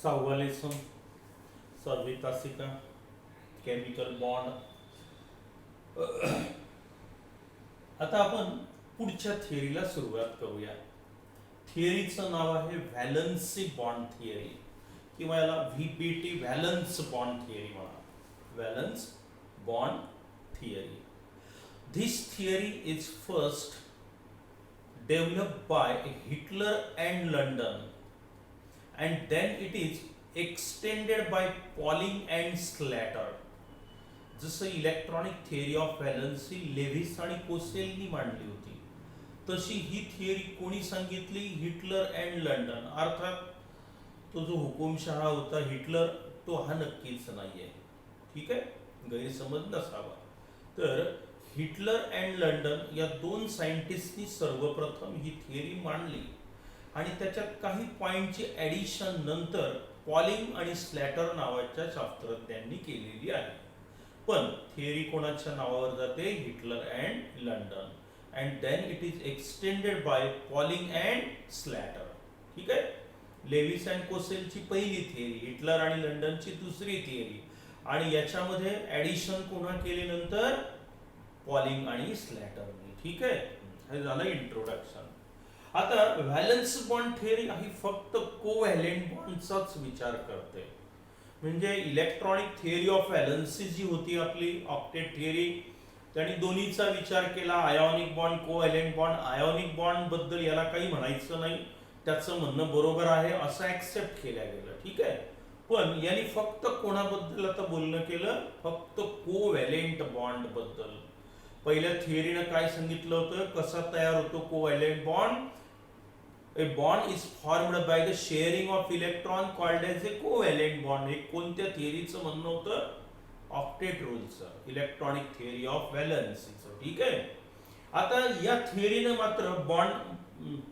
सहावा lesson सर्वितासिका chemical bond. आता आपण पुढच्या थिअरीला सुरुवात करूया. थिअरीचं नाव आहे व्हॅलन्सी बॉन्ड थिअरी किंवा याला व्हीबीटी व्हॅलन्स बॉन्ड थिअरी म्हणा. Valence bond theory. This theory is first developed by Hitler and London, and then it is extended by Pauling and Slater. जसं इलेक्ट्रॉनिक थिअरी ऑफ व्हॅलन्सी लेव्हिस आणि कोसेलनी मांडली होती, तशी ही theory कोणी सांगितली? Hitler and London. अर्थात तो जो हुकुमशहा होता हिटलर, तो हा नक्कीच नाहीये. ठीक आहे, गैरसमज नसावा. तर हिटलर अँड लंडन या दोन सायंटिस्टनी सर्वप्रथम ही थिअरी मांडली आणि त्याच्यात काही पॉइंटची ॲडिशन नंतर पॉलिंग आणि स्लॅटर नावाच्या शास्त्रज्ञांनी केलेली आहे. पण थिअरी कोणाच्या नावावर जाते? Heitler and London. And then it is extended by Pauling and Slater. ठीक आहे, लेविस अँड कोसेलची पहिली थिअरी, हिटलर आणि लंडनची दुसरी थिअरी, आणि याच्यामध्ये ॲडिशन कोणा केली नंतर? पॉलिंग आणि स्लॅटरनी. ठीक आहे, हे झालं इंट्रोडक्शन. आता व्हॅलन्स बॉन्ड थिअरी ही फक्त कोव्हॅलेंट बॉन्डचाच विचार करते. म्हणजे इलेक्ट्रॉनिक थिअरी ऑफ व्हॅलन्सी जी होती आपली ऑक्टेट थिअरी, त्यांनी दोन्हीचा विचार केला. Ionic bond, covalent bond. Ionic bond बद्दल याला काही म्हणायचं नाही, त्याचं म्हणणं बरोबर आहे असं ऍक्सेप्ट केलं गेलं. ठीक आहे, पण यांनी फक्त कोणाबद्दल आता बोलणं केलं? फक्त कोव्हॅलेंट बॉन्ड बद्दल. पहिल्या थिअरीनं काय सांगितलं होतं? कसा तयार होतो covalent bond? A bond is formed by the sharing of electron called as a covalent bond. हे कोणत्या थिअरीचं म्हणणं होतं? ऑक्टेट रूलचं, इलेक्ट्रॉनिक थिअरी ऑफ व्हॅलन्सीचं. ठीक आहे, आता या थिअरीनं मात्र बॉन्ड,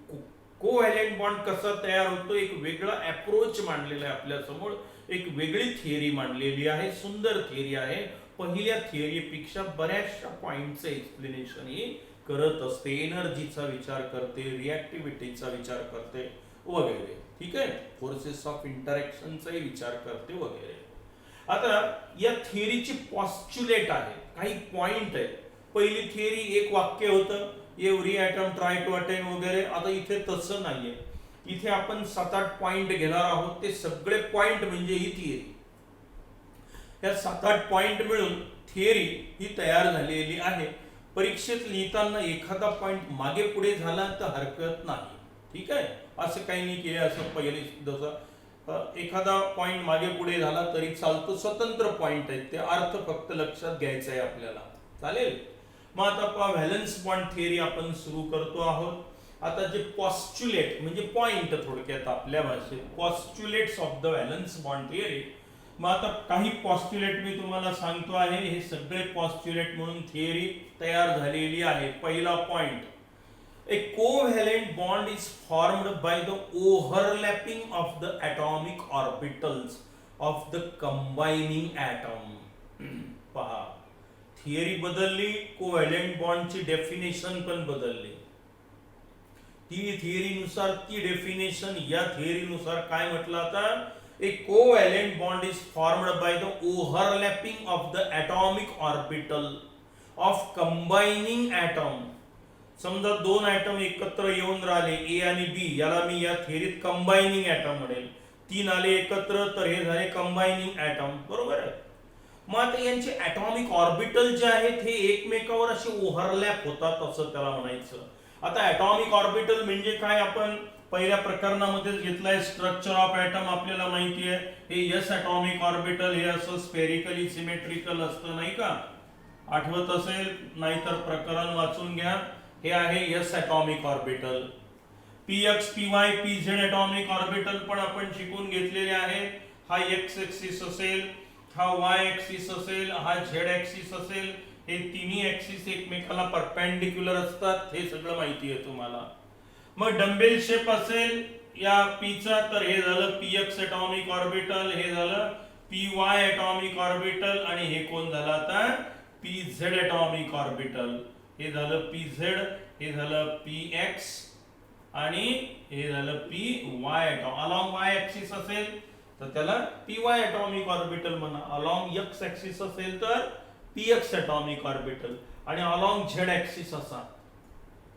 कोव्हॅलेंट बॉन्ड कसा तयार होतो एक वेगळा अप्रोच मांडलेला आहे आपल्या समोर. एक वेगळी थिअरी मांडलेली आहे, सुंदर थिअरी आहे. पहिल्या थिअरीपेक्षा बऱ्याचशा पॉइंटचं एक्सप्लेनेशन ही करत असते. एनर्जीचा विचार करते, रिॲक्टिव्हिटीचा विचार करते वगैरे. ठीक आहे, फोर्सेस ऑफ इंटरॅक्शनचाही विचार करते वगैरे. आता या थिअरीची पॉस्च्युलेट आहे, काही पॉइंट आहे. पहिली थिअरी एक वाक्य होतं, every atom try to attain वगैरे. आता इथे तसं नाहीये. इथे आपण 7-8 पॉइंट घेणार आहोत. ते सगळे पॉइंट म्हणजे ही थिअरी. या 7-8 पॉइंट मिळून थिअरी ही तयार झालेली आहे. परीक्षेत लिहिताना एखादा पॉइंट मागे पुढे झाला तर हरकत नाही. ठीक आहे, असं काही नाही की असं पहिले जसं एखादा पॉइंट मागे पुढे झाला तरी चालतो. स्वतंत्र पॉइंट आहेत ते, अर्थ फक्त लक्षात घ्यायचा आहे आपल्याला. चालेल. मग आता व्हॅलन्स बॉन्ड थिअरी आपण सुरू करतो आहोत. आता जे पॉस्च्युलेट म्हणजे पॉइंट, थोडक्यात आपल्या भाषेत postulates of the valence bond theory. मग आता काही पॉस्च्युलेट मी तुम्हाला सांगतो आहे. हे सगळे पॉस्च्युलेट म्हणून थिअरी तयार झालेली आहे. पहिला point, a covalent bond is formed by the overlapping of the atomic orbitals of the combining atom. पहा, थिअरी बदलली, कोव्हॅलेंट बॉन्डची डेफिनेशन पण बदलली. ती थिअरीनुसार ती डेफिनेशन, या थिअरीनुसार काय म्हटलं आता? A covalent bond is formed by the overlapping of the atomic orbital of combining atom. समजा दोन ॲटम एकत्र येऊन राहिले, ए आणि बी, याला मी या थिअरीत कंबायनिंग ॲटम म्हणेल. 3 आले एकत्र तर हे झाले कंबायनिंग ॲटम. बरोबर आहे. मग आता यांचे ॲटॉमिक ऑर्बिटल जे आहेत हे एकमेकावर असे ओव्हरलॅप होतात असं त्याला म्हणायचं. आता ॲटॉमिक ऑर्बिटल म्हणजे काय? आपण पहिल्या प्रकरणामध्येच घेतलाय. स्ट्रक्चर ऑफ ॲटम आपल्याला माहिती आहे. हे एस ॲटॉमिक ऑर्बिटल हे असं स्फेरिकली सिमेट्रिकल असतं, नाही का? आठवत असेल, नाहीतर प्रकरण वाचून घ्या. हे आहे S atomic orbital. px py pz atomic orbital पण आपण शिकून घेतलेले आहे. हा एक्स ऍक्सिस असेल, हा वाय ऍक्सिस असेल, हा झेड ऍक्सिस असेल. हे तिन्ही ऍक्सिस एकमेकाला परपेंडिक्युलर असतात, हे सगळं माहिती आहे तुम्हाला. मग डंबेल शेप असेल या पीचा, तर हे झालं px ॲटॉमिक ऑर्बिटल, हे झालं py ॲटॉमिक ऑर्बिटल, आणि हे कोण झालं आता? pz atomic orbital. हे झालं pz, हे झालं px, आणि हे झालं py. अलॉंग y ऍक्सिस असेल तर त्याला py atomic orbital म्हणा. अलॉंग x ऍक्सिस असेल तर px atomic orbital आणि अलॉंग z ऍक्सिस असा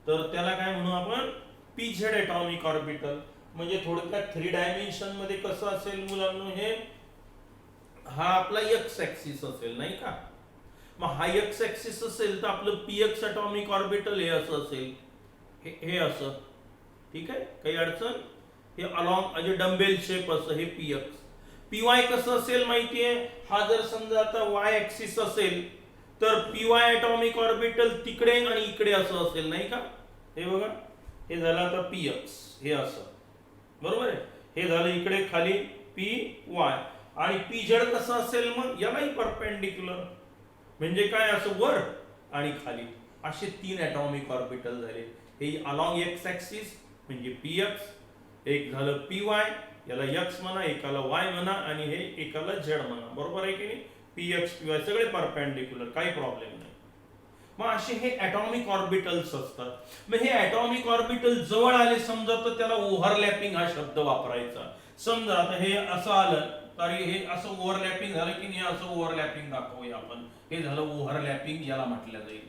तर त्याला काय म्हणू आपण pz atomic orbital. म्हणजे थोडक्यात 3 डायमेन्शन मध्ये कसं असेल मुलांनो हे हा आपला x ऍक्सिस असेल नाही का. मग हा x ऍक्सिस असेल तर आपलं px atomic orbital हे असं असेल हे असं ठीक आहे काही अडचण. हे अलॉंग म्हणजे डंबेल शेप असं हे px. py कसं असेल माहितीये हा जर समजा आता y ऍक्सिस असेल तर py atomic orbital तिकडे आणि इकडे असं असेल नाही का. हे बघा हे झालं आता px हे असं बरोबर आहे. हे झालं इकडे खाली py आणि pz कसं असेल मग यालाही परपेंडिक्युलर म्हणजे काय असं वर आणि खाली असे 3 atomic ऑर्बिटल झाले. हे अलॉंग x ऍक्सिस म्हणजे px एक झालं py याला x म्हणा एकाला y म्हणा आणि हे एकाला z म्हणा बरोबर आहे की नाही. px py सगळे परपेंडिक्युलर काही प्रॉब्लेम नाही. मग असे हे ॲटॉमिक ऑर्बिटल्स असतात. मग हे ॲटॉमिक ऑर्बिटल जवळ आले समजा तर त्याला ओव्हरलॅपिंग हा शब्द वापरायचा. समजा आता हे असं आलं तर हे असं ओव्हरलॅपिंग झालं की नाही असं ओव्हरलॅपिंग दाखवूया आपण. हे झालं ओव्हरलॅपिंग याला म्हटलं जाईल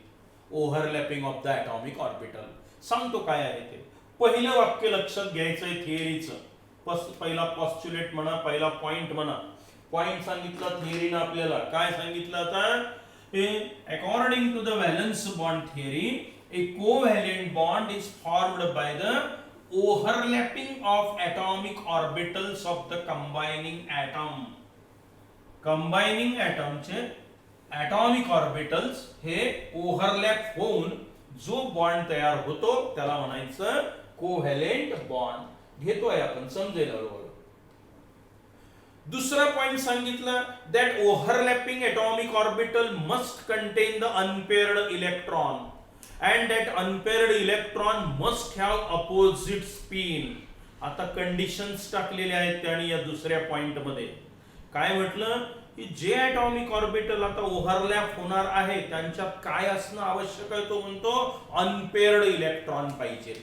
overlapping of the atomic orbital. सांगतो काय आहे ते. पहिलं वाक्य लक्षात घ्यायचंय थिअरीचं. पहिला पॉस्च्युलेट म्हणा पहिला पॉइंट म्हणा. पॉइंट सांगितला थिअरीनं आपल्याला काय सांगितलं आता according to the valence bond theory a covalent bond is formed by the overlapping of atomic orbitals of the combining atom. combining atom चे atomic orbitals हे ओव्हरलॅप होऊन जो बॉन्ड तयार होतो त्याला म्हणायचं कोव्हॅलेंट बॉन्ड. घेतोय आपण समजेल हळूहळू. दुसरा पॉइंट सांगितला that overlapping atomic orbital must contain the unpaired electron and that unpaired electron must have opposite spin. आता कंडिशन्स टाकलेले आहेत त्यांनी या दुसऱ्या पॉइंट मध्ये. काय म्हटलं की जे ॲटॉमिक ऑर्बिटल आता ओव्हरलॅप होणार आहे त्यांच्यात काय असणं आवश्यक आहे तो म्हणतो अनपेअर्ड इलेक्ट्रॉन पाहिजे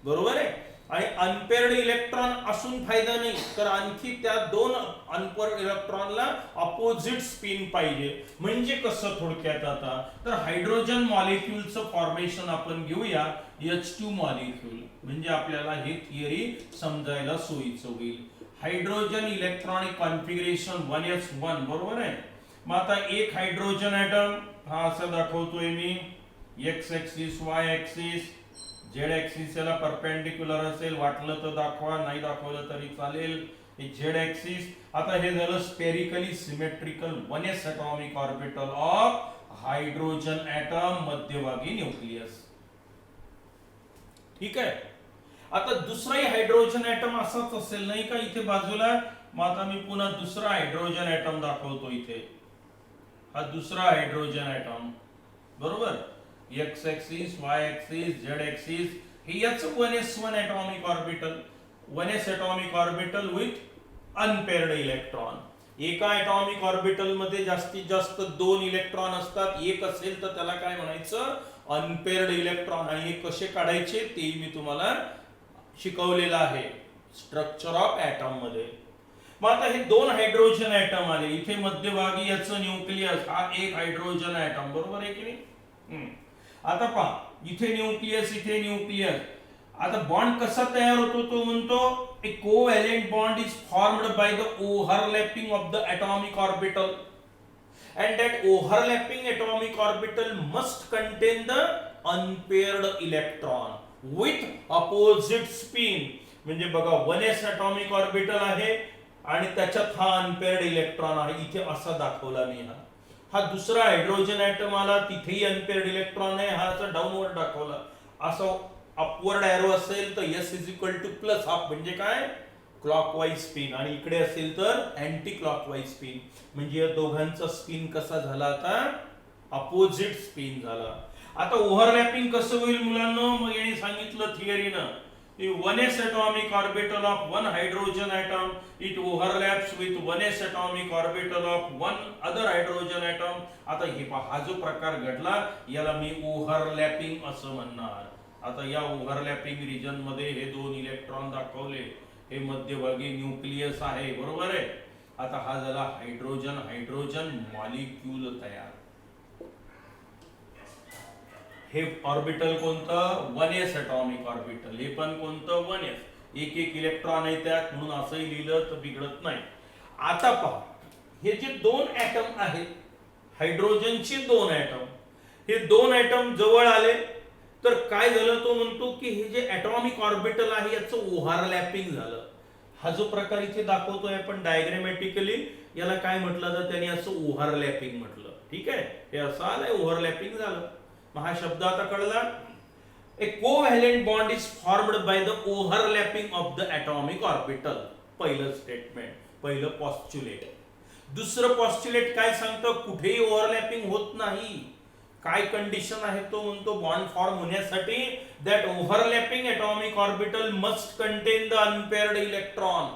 बरोबर आहे. आणि अनपेअर्ड इलेक्ट्रॉन असून फायदा नाही तर आणखी त्या दोन अनपेअर्ड इलेक्ट्रॉनला अपोजिट स्पिन पाहिजे. म्हणजे कसं थोडक्यात आता तर हायड्रोजन मॉलिक्युलचं फॉर्मेशन आपण घेऊया H2 मॉलिक्युल म्हणजे आपल्याला हे थिअरी समजायला सोयीचं होईल. हायड्रोजन इलेक्ट्रॉनिक कॉन्फिगरेशन 1s1 बरोबर आहे. मग आता एक हायड्रोजन ॲटम हा असं दाखवतोय मी x axis y axis z axis याला परपेंडिक्युलर असेल वाटलं तर दाखवा नाही दाखवलं तरी चालेल. हे z ऍक्सिस. आता हे झालं spherically symmetrical 1s atomic orbital of hydrogen atom मध्यभागी न्यूक्लियस ठीक आहे. आता दुसराही हायड्रोजन ॲटम असाच असेल नाही का इथे बाजूला. मग आता मी पुन्हा दुसरा हायड्रोजन ॲटम दाखवतो इथे. हा दुसरा हायड्रोजन ॲटम बरोबर x axis y axis z axis हे याच 1s1 atomic orbital 1s atomic orbital with unpaired electron. एका ॲटॉमिक ऑर्बिटल मध्ये जास्तीत जास्त 2 इलेक्ट्रॉन असतात. एक असेल तर त्याला काय म्हणायचं अनपेअर्ड इलेक्ट्रॉन. आणि हे कसे काढायचे ते मी तुम्हाला शिकवलेलं आहे स्ट्रक्चर ऑफ ॲटम मध्ये. मग आता हे 2 हायड्रोजन ॲटम आले इथे मध्यभागी याचं न्यूक्लियस हा एक हायड्रोजन ॲटम बरोबर आहे की नाही. आता पहा इथे न्यूक्लियस इथे न्यूक्लियस. आता बॉन्ड कसा तयार होतो तो म्हणतो a covalent bond is formed by the overlapping of the atomic orbital and that overlapping atomic orbital must contain the unpaired electron with opposite spin. म्हणजे बघा 1s atomic orbital आहे आणि त्याच्यात हा अनपेअर्ड इलेक्ट्रॉन आहे इथे असा दाखवला मी. हा दुसरा हायड्रोजन ॲटम आला तिथेही अनपेअर्ड इलेक्ट्रॉन आहे. हा असा डाऊनवर्ड दाखवला. असं अपवर्ड एरो असेल तर s = प्लस हाफ म्हणजे काय क्लॉकवाईज स्पिन आणि इकडे असेल तर अँटी क्लॉकवाईज स्पिन. म्हणजे या दोघांचा स्पिन कसा झाला आता अपोजिट स्पिन झाला. आता ओव्हरलॅपिंग कसं होईल मुलांना. मग याने सांगितलं थिअरीनं 1s atomic orbital of one hydrogen atom it overlaps with 1s atomic orbital of one other hydrogen atom. आता हे पहा हा जो प्रकार घडला याला मी ओव्हरलॅपिंग असं म्हणणार. आता या ओव्हरलॅपिंग रिजन मध्ये हे 2 इलेक्ट्रॉन दाखवले हे मध्यभागी न्यूक्लियस आहे, बरोबर आहे. आता हा झाला हायड्रोजन हायड्रोजन मॉलिक्यूल तयार. हे ऑर्बिटल कोणतं 1s ॲटॉमिक ऑर्बिटल, हे पण कोणतं 1s. एक एक इलेक्ट्रॉन आहे त्यात, म्हणून असंही लिहिलं तर बिघडत नाही. आता पहा, हे जे दोन ॲटम आहेत हायड्रोजनचे दोन ॲटम, हे दोन ॲटम जवळ आले तर काय झालं, तो म्हणतो की हे जे ॲटॉमिक ऑर्बिटल आहे याचं ओव्हरलॅपिंग झालं. हा जो प्रकार इथे दाखवतोय आपण डायग्रामॅटिकली, याला काय म्हटलं तर त्यांनी असं ओव्हरलॅपिंग म्हटलं. ठीक आहे, हे असं आलंय ओव्हरलॅपिंग झालं. मग हा शब्द आता कळला. A covalent bond is formed by the overlapping of the atomic orbital. पहिलं स्टेटमेंट, पहिलं पॉस्च्युलेट. दुसरं पॉस्च्युलेट काय सांगतं, कुठेही ओव्हरलॅपिंग होत नाही. काय कंडिशन आहे, तो म्हणतो बॉन्ड फॉर्म होण्यासाठी that overlapping atomic orbital must content the unpaired electron.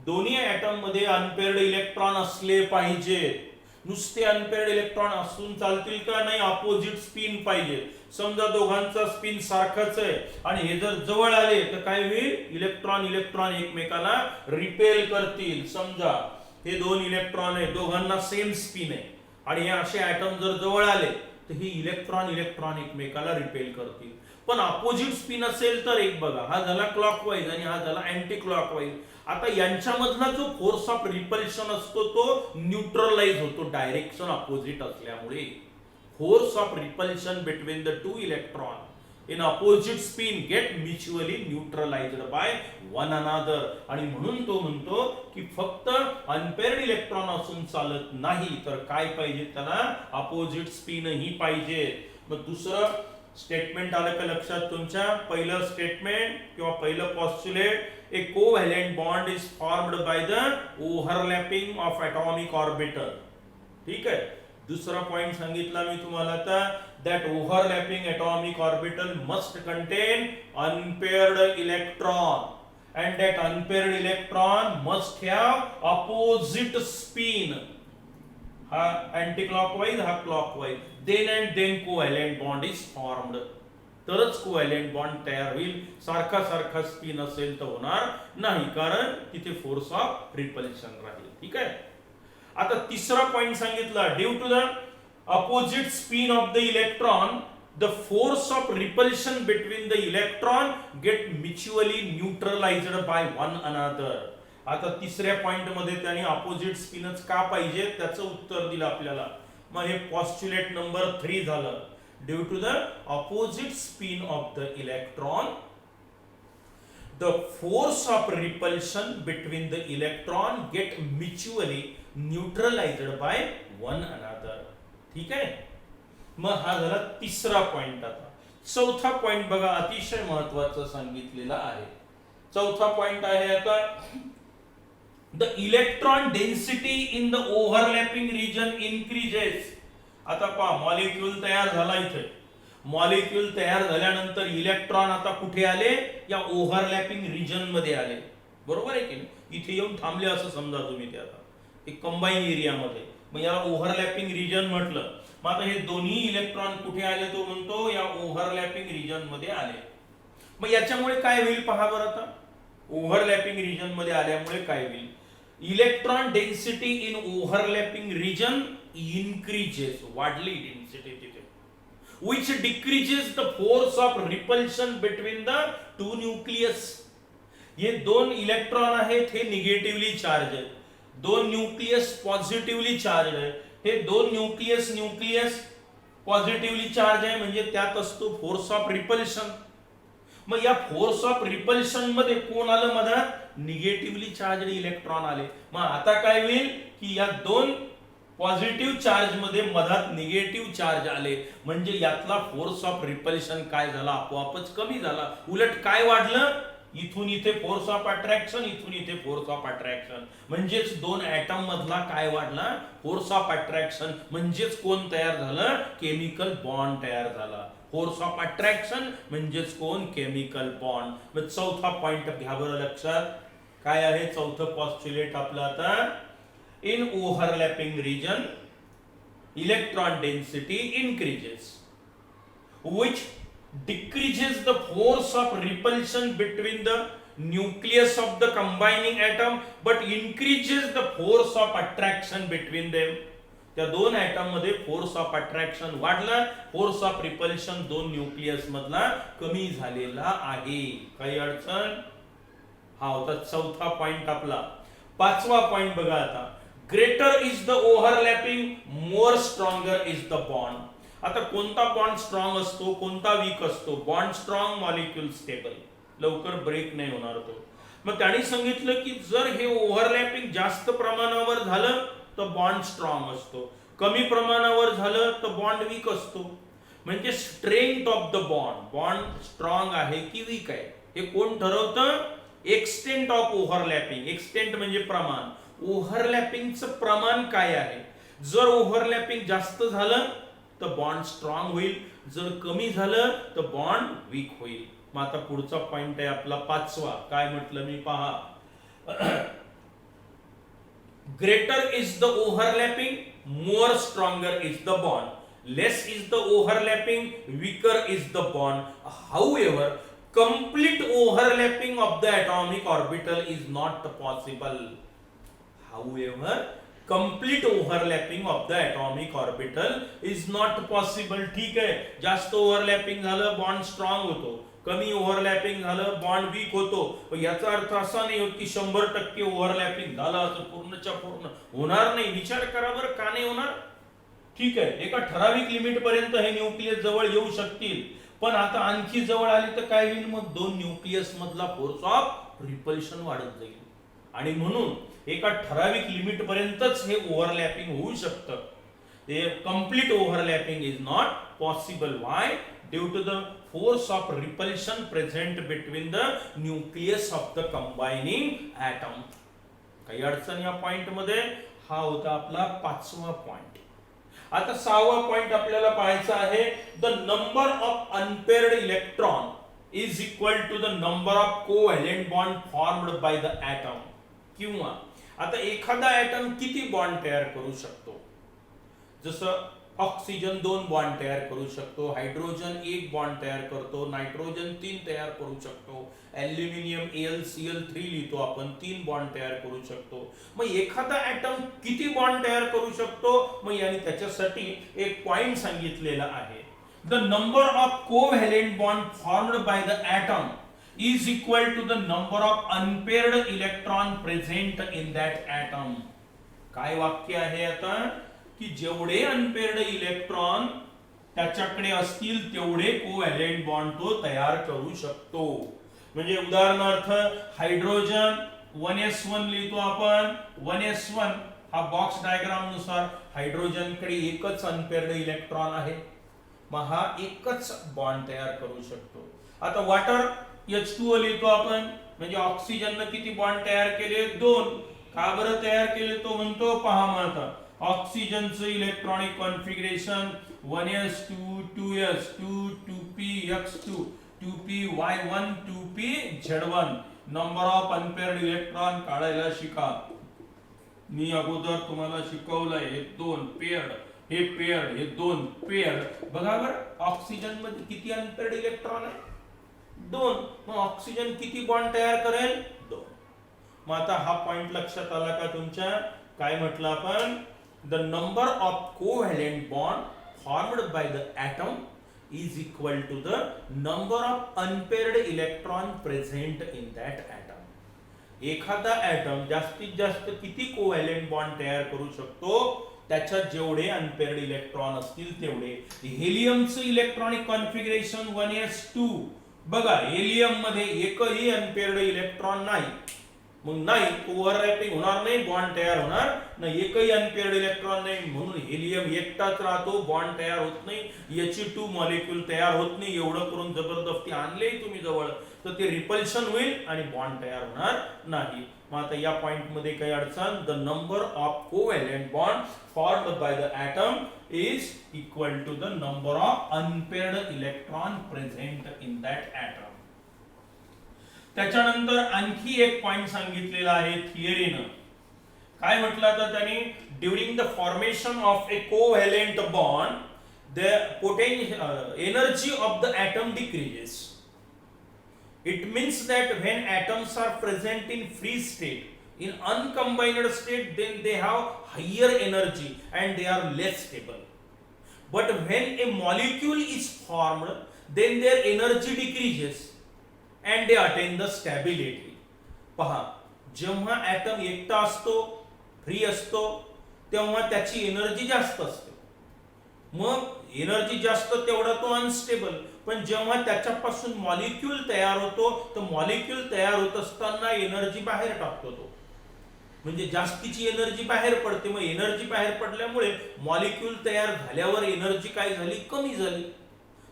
दोन्ही ॲटम मध्ये अनपेअर्ड इलेक्ट्रॉन असले पाहिजेत. नुसते अनपेअर्ड इलेक्ट्रॉन असून चालतील का, नाही, अपोजिट स्पिन पाहिजे. समजा दोघांचा स्पिन सारखाच आहे आणि हे जर जवळ आले तर काय होईल, इलेक्ट्रॉन इलेक्ट्रॉन एकमेकाला रिपेल करतील. समजा हे दोन इलेक्ट्रॉन आहे, दोघांना सेम स्पिन आहे आणि हे असे ॲटम जर जवळ आले तर हे इलेक्ट्रॉन इलेक्ट्रॉन एकमेकाला रिपेल करतील. पण अपोजिट स्पिन असेल तर एक बघा, हा झाला क्लॉकवाईज आणि हा झाला अँटी क्लॉकवाईज. आता यांच्यामधला जो फोर्स ऑफ रिपल्शन असतो तो न्यूट्रलाइज होतो डायरेक्शन अपोजिट असल्यामुळे. Force of repulsion between the two electron in opposite spin get mutually neutralised by one another. आणि म्हणून तो म्हणतो की फक्त अनपेअर्ड इलेक्ट्रॉन असून चालत नाही, तर काय पाहिजे, त्याला अपोजिट स्पिनही पाहिजे. मग दुसरं स्टेटमेंट आलं का लक्षात तुमच्या. पहिलं स्टेटमेंट किंवा पहिलं postulate, a covalent bond is formed by the overlapping of atomic orbital. ठीक आहे. दुसरा पॉइंट सांगितला मी तुम्हाला आता, that overlapping atomic orbital must contain unpaired electron and that unpaired electron must have opposite spin. हा अँटी क्लॉकवाईज, हा clockwise. then and then covalent bond is formed. तरच कोव्हॅलेंट बॉन्ड तयार होईल. सारखा सारखा स्पिन असेल तर होणार नाही, कारण तिथे फोर्स ऑफ रिपल्शन राहील. ठीक आहे. आता तिसरा पॉइंट सांगितला, due to the opposite spin of the electron the force of repulsion between the electron get mutually neutralized by one another. आता तिसऱ्या पॉइंट मध्ये त्यांनी अपोजिट स्पिनच का पाहिजे त्याचं उत्तर दिलं आपल्याला. मग हे पॉस्च्युलेट नंबर 3 झालं. Due to the opposite spin of the electron the force of repulsion between the electron get mutually neutralized by one another. ठीक आहे. मग हा झाला तिसरा पॉइंट. आता चौथा पॉइंट बघा, अतिशय महत्वाचा सांगितलेला आहे. चौथा पॉइंट आहे आता, the electron density in the overlapping region increases. आता पहा, मॉलिक्यूल तयार झाला. इथे मॉलिक्यूल तयार झाल्यानंतर इलेक्ट्रॉन आता कुठे आले, या ओव्हरलॅपिंग रिजन मध्ये आले. बरोबर आहे की नाही. इथे येऊन थांबले असं समजा तुम्ही ते. आता एक कंबाईन एरियामध्ये, मग याला ओव्हरलॅपिंग रिजन म्हटलं. मग आता हे दोन्ही इलेक्ट्रॉन कुठे आले, तो म्हणतो या ओव्हरलॅपिंग रिजन मध्ये आले. मग याच्यामुळे काय होईल पहा बरं. आता ओव्हरलॅपिंग रिजन मध्ये आल्यामुळे काय होईल, electron density in overlapping region increases, वाढली डेन्सिटी तिथे, which decreases the force of repulsion between the two nucleus. हे दोन इलेक्ट्रॉन आहेत, हे निगेटिव्हली चार्ज आहेत. दोन न्यूक्लियस पॉझिटिव्हली चार्ज आहे. हे दोन न्यूक्लियस पॉझिटिव्हली चार्ज आहे, म्हणजे त्यात असतो फोर्स ऑफ रिपल्शन. मग या फोर्स ऑफ रिपल्शन मध्ये कोण आलं मधात, निगेटिव्हली चार्ज इलेक्ट्रॉन आले. मग आता काय होईल की या दोन पॉझिटिव्ह चार्ज मध्ये मधात निगेटिव्ह चार्ज आले, म्हणजे यातला फोर्स ऑफ रिपल्शन काय झाला, आपोआपच कमी झाला. उलट काय वाढलं, इथून इथे फोर्स ऑफ अट्रॅक्शन, इथून इथे फोर्स ऑफ अट्रॅक्शन. म्हणजेच दोन ॲटम मधला काय वाढला, फोर्स ऑफ अट्रॅक्शन. म्हणजेच कोण तयार झालं, केमिकल बॉन्ड तयार झाला. फोर्स ऑफ अट्रॅक्शन म्हणजेच कोण, केमिकल बॉन्ड. मग चौथा पॉइंट घ्या बरं लक्षात. काय आहे चौथं पॉस्च्युलेट आपलं आता, in overlapping region electron density increases, which decreases the force of repulsion between the nucleus of the combining atom but increases the force of attraction between them. त्या दोन ॲटम मध्ये फोर्स ऑफ अट्रॅक्शन वाढला, force of repulsion दोन nucleus मधला कमी झालेला आहे. काही अडचण? हा होता चौथा पॉइंट आपला. पाचवा पॉइंट बघा आता. Greater is the overlapping, more stronger is the bond. आता कोणता बॉन्ड स्ट्रॉंग असतो, कोणता वीक असतो? बॉन्ड स्ट्रॉंग, मॉलिक्यूल स्टेबल, लवकर ब्रेक नाही होणार तो. मग त्यांनी सांगितलं की जर हे ओव्हरलॅपिंग जास्त प्रमाणावर झालं तर बॉन्ड स्ट्रॉंग असतो, कमी प्रमाणावर झालं तर बॉन्ड वीक असतो. म्हणजे strength of the bond, bond strong आहे की वीक आहे हे कोण ठरवतं? Extent of overlapping. एक्सटेंट म्हणजे प्रमाण. ओव्हरलॅपिंगचं प्रमाण काय आहे? जर ओव्हरलॅपिंग जास्त झालं तर बॉन्ड स्ट्रॉंग होईल, जर कमी झालं तर बॉन्ड वीक होईल. मग आता पुढचा पॉइंट आहे आपला पाचवा. काय म्हटलं मी पहा. Greater is the overlapping, more stronger is the bond. Less is the overlapping, weaker is the bond. However complete overlapping of the atomic orbital is not possible. However, complete overlapping of the atomic orbital is not possible. ठीक आहे, जास्त overlapping झालं bond strong होतो, कमी overlapping झालं bond weak होतो. याचा अर्थ असा नाही होत की 100% ओव्हरलॅपिंग झालं असं पूर्णच्या पूर्ण होणार नाही. विचार करा बरं, का नाही होणार? ठीक आहे, एका ठराविक लिमिट पर्यंत हे न्यूक्लियस जवळ येऊ शकतील, पण आता आणखी जवळ आली तर काय होईल? मग दोन न्यूक्लियस मधला फोर्स ऑफ रिपल्शन वाढत जाईल आणि म्हणून एका ठराविक लिमिट पर्यंतच हे ओव्हरलॅपिंग होऊ शकतं. ते complete overlapping is not possible. Why? Due to the force of repulsion present between the nucleus of the combining atom. काही अडचण या पॉइंट मध्ये? हा होता आपला पाचवा पॉइंट. आता सहावा पॉइंट आपल्याला पाहायचा आहे. The number of unpaired electron is equal to the number of covalent bond formed by the atom. किंवा आता एखादा ॲटम किती बॉन्ड तयार करू शकतो? जसं ऑक्सिजन 2 बॉन्ड तयार करू शकतो, हायड्रोजन 1 बॉन्ड तयार करतो, नायट्रोजन 3 तयार करू शकतो, ॲल्युमिनियम AlCl3 लिहितो आपण 3 बॉन्ड तयार करू शकतो. मग एखादा ॲटम किती बॉन्ड तयार करू शकतो? मग याने त्याच्यासाठी एक पॉइंट सांगितलेला आहे. The number of covalent bond formed by the atom is equal to the number of unpaired electron present in that atom. काय वाक्य आहे आता? की जेवढे अनपेअर्ड इलेक्ट्रॉन त्याच्याकडे असतील तेवढे कोव्हॅलेंट बॉन्ड तो तयार करू शकतो. म्हणजे उदाहरणार्थ हायड्रोजन 1s1 लिहितो आपण. 1s1 हा बॉक्स डायग्राम नुसार हायड्रोजन कडे एकच अनपेअर्ड इलेक्ट्रॉन आहे, मग हा एकच बॉन्ड तयार करू शकतो. आता वॉटर H2O लिहितो आपण. म्हणजे ऑक्सिजनने किती बॉन्ड तयार केले? 2. का बरं तयार केले तो म्हणतो? पहा मग आता. ऑक्सिजनचं electronic configuration 1s2 2s2 2px2 2py1 2pz1. Number of unpaired electron काढायला शिका. मी अगोदर तुम्हाला शिकवलंय. हे 2 पेअर्ड, हे पेअर्ड, हे 2 पेअर्ड. बघा बरं, ऑक्सिजन मध्ये किती अनपेअर्ड इलेक्ट्रॉन आहे? 2. मग ऑक्सिजन किती बॉन्ड तयार करेल? 2. मग आता हा पॉइंट लक्षात आला का तुमच्या? काय म्हटलं आपण? The number of covalent bond formed by the atom is equal to the number of unpaired electron present in that atom. एखादा ॲटम जास्तीत जास्त किती कोव्हॅलेंट बॉन्ड तयार करू शकतो? त्याच्यात जेवढे अनपेअर्ड इलेक्ट्रॉन असतील तेवढे. हेलियमचं इलेक्ट्रॉनिक कॉन्फिगरेशन 1s2. बघा, हेलियम मध्ये एकही अनपेअर्ड इलेक्ट्रॉन नाही. मग नाही, ओव्हरलॅपिंग होणार नाही, बॉन्ड तयार होणार नाही. एकही अनपेअर्ड इलेक्ट्रॉन नाही, म्हणून हेलियम एकटाच राहतो, बॉन्ड तयार होत नाही, He2 मॉलिक्यूल तयार होत नाही. एवढं करून जबरदस्ती आणले तुम्ही जवळ तर ते रिपल्शन होईल आणि बॉन्ड तयार होणार नाही. मग आता या पॉइंट मध्ये काही अडचण? The number of covalent bond formed by the atom is equal to the number of unpaired electron present in that atom. त्याच्यानंतर आणखी एक पॉइंट सांगितलेला आहे थिअरीनं. काय म्हटलं तर त्यांनी? During the formation of a covalent bond the energy of the atom decreases. It means that when atoms are present in free state, in uncombined state, then they have higher energy and they are less stable. But when a molecule is formed, then their energy decreases and they attain the stability. पहा, जेव्हा item एकटा असतो, free असतो, तेव्हा त्याची energy जास्त असते. मग एनर्जी जास्त तेवढा तो अनस्टेबल. पण जेव्हा त्याच्यापासून मॉलिक्यूल तयार होतो, तर मॉलिक्यूल तयार होत असताना एनर्जी बाहेर टाकतो तो, म्हणजे जास्तीची एनर्जी बाहेर पडते. मग एनर्जी बाहेर पडल्यामुळे मॉलिक्यूल तयार झाल्यावर एनर्जी काय झाली, कमी झाली.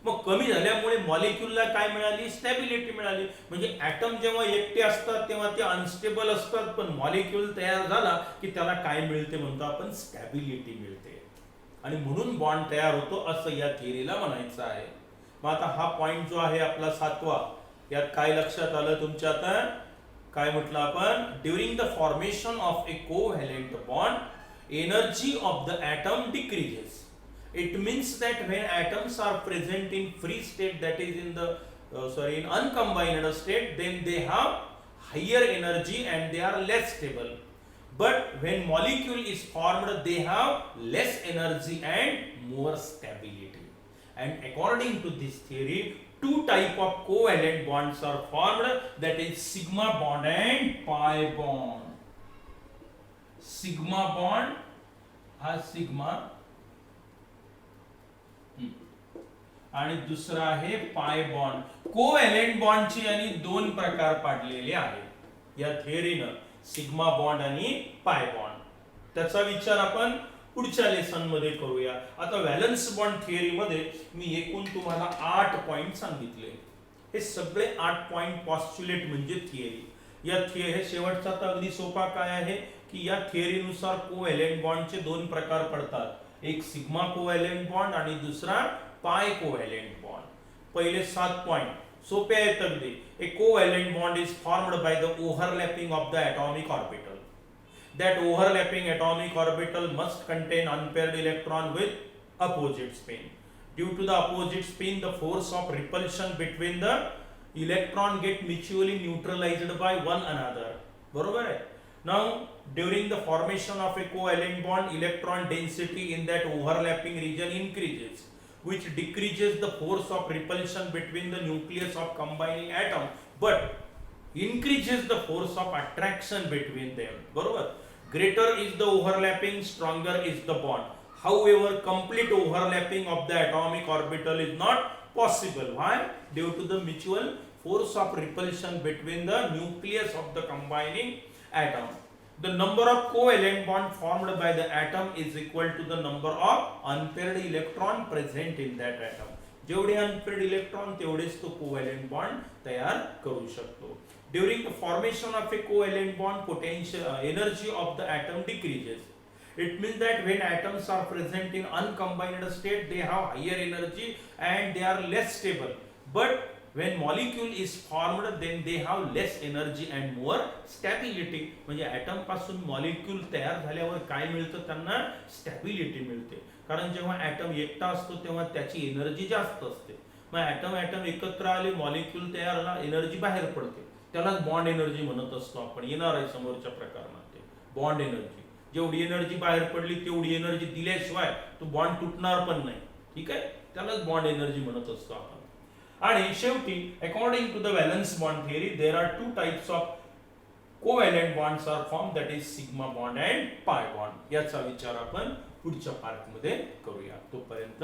मग कमी झाल्यामुळे मॉलिक्यूलला काय मिळाली, स्टॅबिलिटी मिळाली. म्हणजे ॲटम जेव्हा एकटे असतात तेव्हा ते अनस्टेबल असतात, पण मॉलिक्यूल तयार झाला की त्याला काय मिळते म्हणतो आपण, स्टॅबिलिटी मिळते. आणि म्हणून बॉन्ड तयार होतो असं या थिअरीला म्हणायचं आहे. मग आता हा पॉइंट जो आहे आपला 7वा, यात काय लक्षात आलं तुमच्या, आता काय म्हटलं आपण, during the formation of a covalent bond energy of the atom decreases. It means that when atoms are present in free state, that is in the in uncombined state, then they have higher energy and they are less stable. But when molecule is formed, they have less energy and more stability. And according to this theory, two type of covalent bonds are formed, that is sigma bond and pi bond. Sigma bond has sigma आणि दुसरा आहे pi bond. Covalent बॉन्डचे आणि दोन प्रकार पाडलेले आहेत या थिअरीनं, sigma bond आणि पाय बॉन्ड. त्याचा विचार आपण पुढच्या लेसन मध्ये करूया. आता व्हॅलन्स बॉन्ड थिअरी मध्ये मी एकूण तुम्हाला 8 पॉइंट सांगितले. हे सगळे 8 पॉइंट पॉस्च्युलेट म्हणजे थिअरी. या हे शेवटचा तर अगदी सोपा काय आहे की या थिअरीनुसार कोव्हॅलेंट बॉन्डचे दोन प्रकार पडतात, एक सिग्मा कोव्हॅलेंट बॉन्ड आणि दुसरा पाय कोव्हॅलेंट बॉन्ड. पहिले 7 पॉइंट सोपे आहेत अगदी. A covalent bond is formed by the overlapping of the atomic orbital. That overlapping atomic orbital must contain unpaired electron with opposite spin. Due to the opposite spin, the force of repulsion between the electron get mutually neutralized by one another. बरोबर आहे. Now, during the formation of a covalent bond, electron density in that overlapping region increases, which decreases the force of repulsion between the nucleus of combining atom, but increases the force of attraction between them. बरोबर. Greater is the overlapping, stronger is the bond. However, complete overlapping of the atomic orbital is not possible. Why? Due to the mutual force of repulsion between the nucleus of the combining atom. The number of covalent bond formed by the atom is equal to the number of unpaired electron present in that atom. जेवढे unpaired electron तेवढेच तो covalent bond तयार करू शकतो. During the formation of a covalent bond, potential energy of the atom decreases. It means that when atoms are present in uncombined state, they have higher energy and they are less stable. But when molecule is formed, then they have less energy and more stability. म्हणजे item पासून molecule तयार झाल्यावर काय मिळतं, त्यांना stability मिळते. कारण जेव्हा ॲटम एकटा असतो तेव्हा त्याची एनर्जी जास्त असते. मग ॲटम एकत्र आले, मॉलिक्यूल तयार झाला, एनर्जी बाहेर पडते, त्याला बॉन्ड एनर्जी म्हणत असतो आपण. येणार आहे समोरच्या प्रकरणात ते बॉन्ड एनर्जी. जेवढी एनर्जी बाहेर पडली तेवढी एनर्जी दिल्याशिवाय तो बॉन्ड तुटणार पण नाही. ठीक आहे, त्यालाच बॉन्ड एनर्जी म्हणत असतो आपण. आणि शेवटी according to the valence bond theory there are 2 types of covalent bonds are form, that is sigma bond and pi bond. याचा विचार आपण पुढच्या पार्ट मध्ये करूया. तोपर्यंत